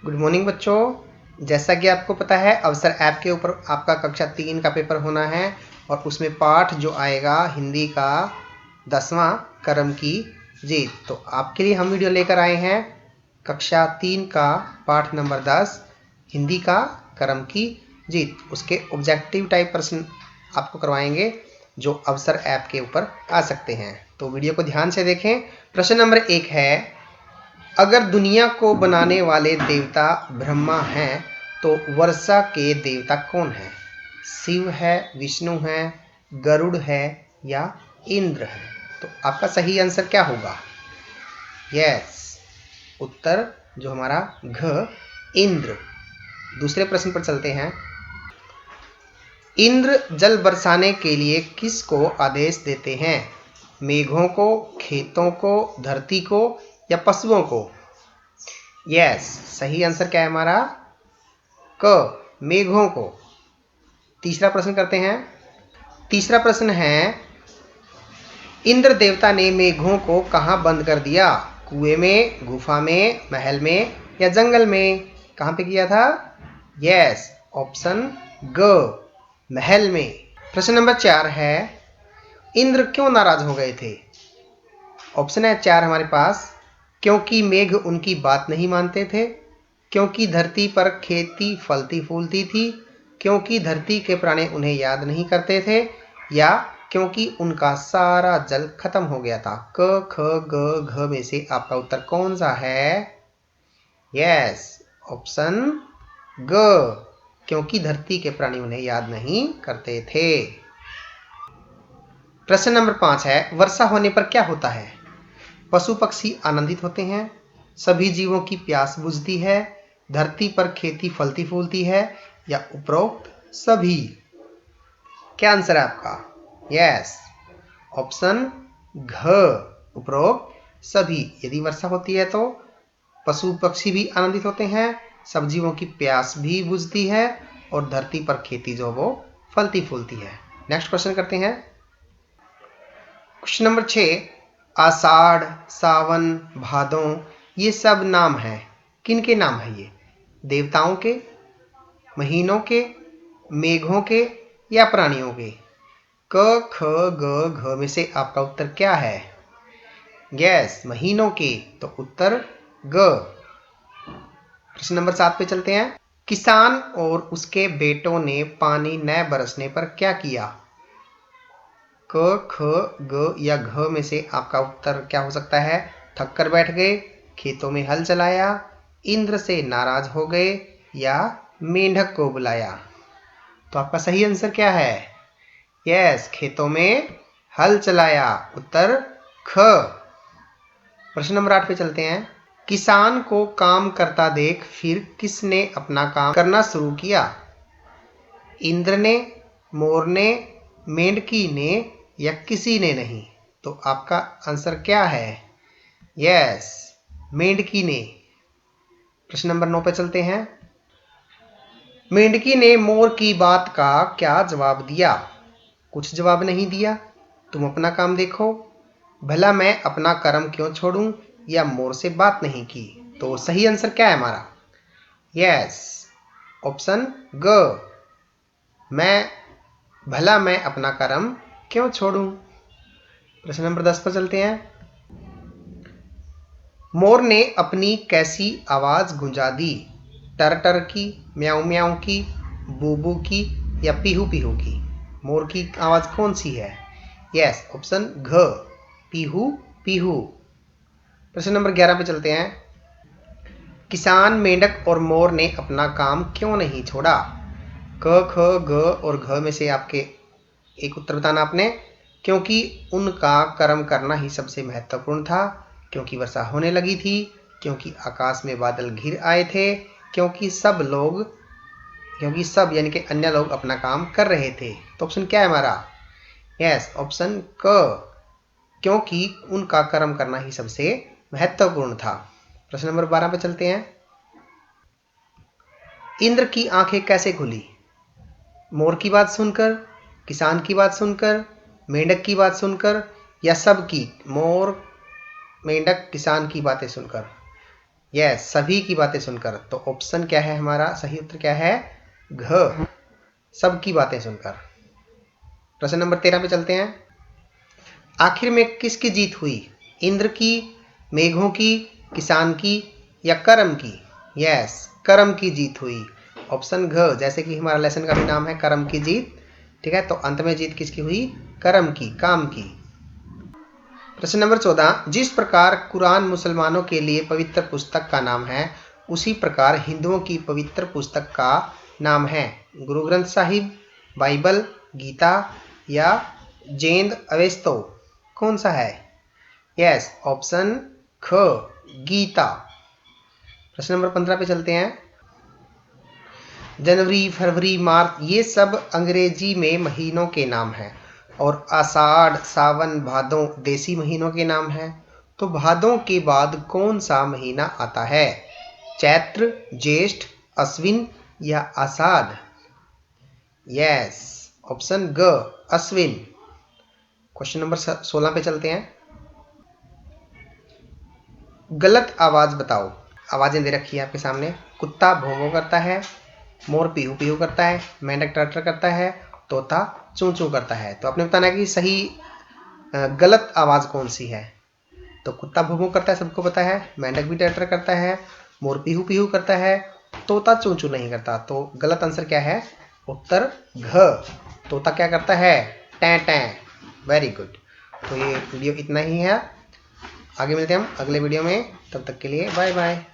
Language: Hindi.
गुड मॉर्निंग बच्चों। जैसा कि आपको पता है अवसर ऐप के ऊपर आपका कक्षा 3 का पेपर होना है और उसमें पाठ जो आएगा हिंदी का 10वां कर्म की जीत। तो आपके लिए हम वीडियो लेकर आए हैं कक्षा 3 का पाठ नंबर 10 हिंदी का कर्म की जीत। उसके ऑब्जेक्टिव टाइप प्रश्न आपको करवाएंगे जो अवसर ऐप के ऊपर आ सकते हैं। तो वीडियो को ध्यान से देखें। प्रश्न नंबर 1 है, अगर दुनिया को बनाने वाले देवता ब्रह्मा हैं तो वर्षा के देवता कौन है? शिव है, विष्णु है, गरुड़ है या इंद्र है? तो आपका सही आंसर क्या होगा? यस, उत्तर जो हमारा घ इंद्र। दूसरे प्रश्न पर चलते हैं। इंद्र जल बरसाने के लिए किसको आदेश देते हैं? मेघों को, खेतों को, धरती को या पशुओं को? यस, सही आंसर क्या है हमारा? क मेघों को। तीसरा प्रश्न करते हैं। तीसरा प्रश्न है, इंद्र देवता ने मेघों को कहाँ बंद कर दिया? कुएं में, गुफा में, महल में या जंगल में? कहाँ पे किया था? यस, ऑप्शन ग महल में। प्रश्न नंबर 4 है, इंद्र क्यों नाराज हो गए थे? ऑप्शन है 4 हमारे पास। क्योंकि मेघ उनकी बात नहीं मानते थे, क्योंकि धरती पर खेती फलती फूलती थी, क्योंकि धरती के प्राणी उन्हें याद नहीं करते थे या क्योंकि उनका सारा जल खत्म हो गया था। क ख ग घ में से आपका उत्तर कौन सा है? यस, ऑप्शन ग, क्योंकि धरती के प्राणी उन्हें याद नहीं करते थे। प्रश्न नंबर 5 है, वर्षा होने पर क्या होता है? पशु पक्षी आनंदित होते हैं, सभी जीवों की प्यास बुझती है, धरती पर खेती फलती फूलती है या उपरोक्त सभी? क्या आंसर है आपका? यस, ऑप्शन घ उपरोक्त सभी। यदि वर्षा होती है तो पशु पक्षी भी आनंदित होते हैं, सब जीवों की प्यास भी बुझती है और धरती पर खेती जो वो फलती फूलती है। नेक्स्ट क्वेश्चन करते हैं। क्वेश्चन नंबर 6, आषाढ़, सावन, भादों ये सब नाम हैं। किन के नाम है ये? देवताओं के, महीनों के, मेघों के या प्राणियों के? क ख ग घ में से आपका उत्तर क्या है? यस, महीनों के। तो उत्तर ग। प्रश्न नंबर 7 पे चलते हैं। किसान और उसके बेटों ने पानी न बरसने पर क्या किया? क ख ग या घ में से आपका उत्तर क्या हो सकता है? थक कर बैठ गए, खेतों में हल चलाया, इंद्र से नाराज हो गए या मेंढक को बुलाया? तो आपका सही आंसर क्या है? यस, खेतों में हल चलाया, उत्तर ख। प्रश्न नंबर 8 पे चलते हैं। किसान को काम करता देख फिर किसने अपना काम करना शुरू किया? इंद्र ने, मोर ने, मेंढकी ने या किसी ने नहीं? तो आपका आंसर क्या है? यस, मेंढकी ने। प्रश्न नंबर 9 पे चलते हैं। मेंढकी ने मोर की बात का क्या जवाब दिया? कुछ जवाब नहीं दिया, तुम अपना काम देखो, भला मैं अपना कर्म क्यों छोड़ूं या मोर से बात नहीं की? तो सही आंसर क्या है हमारा? यस, ऑप्शन ग भला मैं अपना कर्म क्यों छोड़ूं। प्रश्न नंबर 10 पर चलते हैं। मोर ने अपनी कैसी आवाज गुंजा दी? टर टर की, म्याऊं म्याऊं की, बू की या पीहू पीहू की? मोर की आवाज कौन सी है? यस, ऑप्शन घ पीहू पीहू। प्रश्न नंबर 11 पे चलते हैं। किसान, मेंढक और मोर ने अपना काम क्यों नहीं छोड़ा? क ख ग और घ में से आपके एक उत्तर बताना आपने। क्योंकि उनका कर्म करना ही सबसे महत्वपूर्ण था, क्योंकि वर्षा होने लगी थी, क्योंकि आकाश में बादल घिर आए थे, क्योंकि सब यानी कि अन्य लोग अपना काम कर रहे थे। तो ऑप्शन क्या है हमारा? यस, ऑप्शन क, क्योंकि उनका कर्म करना ही सबसे महत्वपूर्ण था। प्रश्न नंबर 12 पे चलते हैं। इंद्र की आंखें कैसे खुली? मोर की बात सुनकर, किसान की बात सुनकर, मेंढक की बात सुनकर या सबकी, मोर, मेंढक, किसान की बातें सुनकर? यस, सभी की बातें सुनकर। तो ऑप्शन क्या है हमारा? सही उत्तर क्या है? घ, सब की बातें सुनकर। प्रश्न नंबर 13 पे चलते हैं। आखिर में किसकी जीत हुई? इंद्र की, मेघों की, किसान की या कर्म की? यस, कर्म की जीत हुई। ऑप्शन घ, जैसे कि हमारा लेसन का भी नाम है कर्म की जीत। ठीक है, तो अंत में जीत किसकी हुई? कर्म की, काम की। प्रश्न नंबर 14, जिस प्रकार कुरान मुसलमानों के लिए पवित्र पुस्तक का नाम है, उसी प्रकार हिंदुओं की पवित्र पुस्तक का नाम है गुरु ग्रंथ साहिब, बाइबल, गीता या जैन अवेस्तो। कौन सा है? यस, ऑप्शन ख, गीता। प्रश्न नंबर 15 पे चलते हैं। जनवरी, फरवरी, मार्च ये सब अंग्रेजी में महीनों के नाम हैं और आषाढ़, सावन, भादों देसी महीनों के नाम हैं। तो भादों के बाद कौन सा महीना आता है? चैत्र, ज्येष्ठ, अश्विन या आषाढ़? यस, ऑप्शन ग, अश्विन। क्वेश्चन नंबर 16 पे चलते हैं। गलत आवाज बताओ। आवाजें दे रखी है आपके सामने। कुत्ता भौं भौं करता है, मोर पीहू पीहू करता है, मेंढक टर्टर करता है, तोता चूं चूं करता है। तो आपने बताना है कि सही गलत आवाज कौन सी है। तो कुत्ता भौं भौं करता है, सबको पता है। मेंढक भी टर्टर करता है, मोर पीहू पीहू करता है, तोता चूं चूं नहीं करता। तो गलत आंसर क्या है? उत्तर घ, तोता क्या करता है? Time time. Very good. तो ये वीडियो इतना ही है। आगे मिलते हैं हम अगले वीडियो में, तब तक के लिए बाय बाय।